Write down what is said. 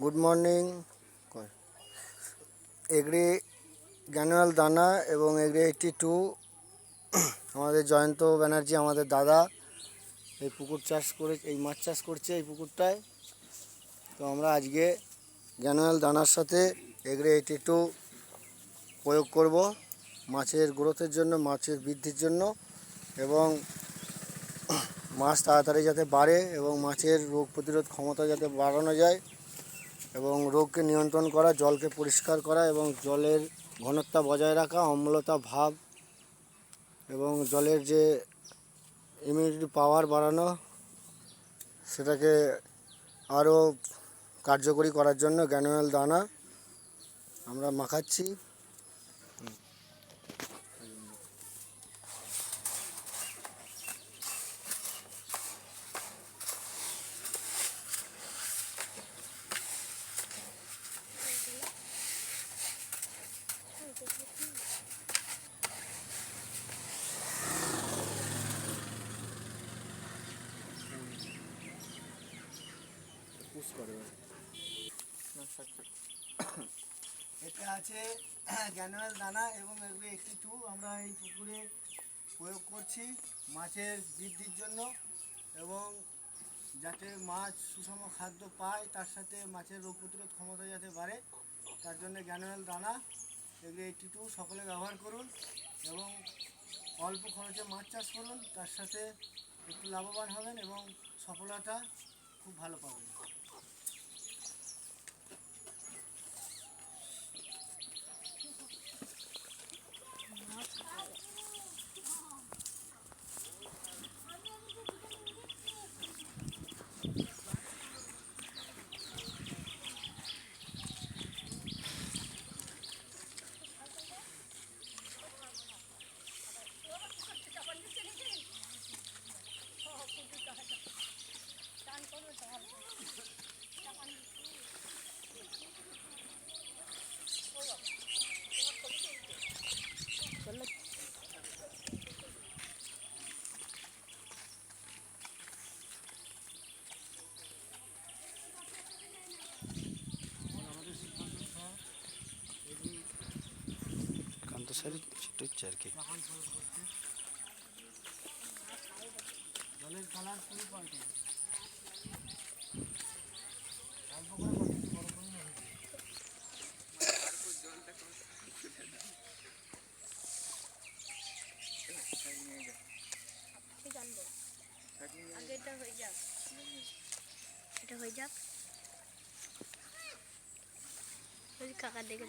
Good morning. Agri গ্যানুয়াল দানা এবং agri 82 আমাদের জয়ন্ত ব্যানার্জি আমাদের দাদা এই পুকুর চাষ করে, এই মাছ চাষ করছে এই পুকুরটায়। তো আমরা আজকে গ্যানুয়াল দানার সাথে এগ্রি 82 প্রয়োগ করব মাছের গ্রোথের জন্য, মাছের বৃদ্ধির জন্য, এবং মাছ তাড়াতাড়ি যাতে বাড়ে এবং মাছের রোগ প্রতিরোধ ক্ষমতা যাতে বাড়ানো যায় এবং রোগকে নিয়ন্ত্রণ করা, জলকে পরিষ্কার করা এবং জলের ঘনত্ব বজায় রাখা, অম্লতা ভাব এবং জলের যে ইমিউনিটি পাওয়ার বাড়ানো, সেটাকে আরও কার্যকরী করার জন্য গ্যানুয়াল দানা আমরা মাখাচ্ছি। এটা আছে গ্যানুয়াল দানা এবং এগুলো 82 আমরা এই পুকুরে প্রয়োগ করছি মাছের বৃদ্ধির জন্য এবং যাতে মাছ সুষম খাদ্য পায়, তার সাথে মাছের রোগ প্রতিরোধ ক্ষমতা যাতে বাড়ে, তার জন্য গ্যানুয়াল দানা এগুলো 82 সকলে ব্যবহার করুন এবং অল্প খরচে মাছ চাষ করুন, তার সাথে একটু লাভবান হবেন এবং সফলতা খুব ভালো পাবেন। জলের কালার পুরো পাল্টে অল্প করে বড় করে জানবো আগে এটা হয়ে যাক, এটা হয়ে যাক, কাকা দেখে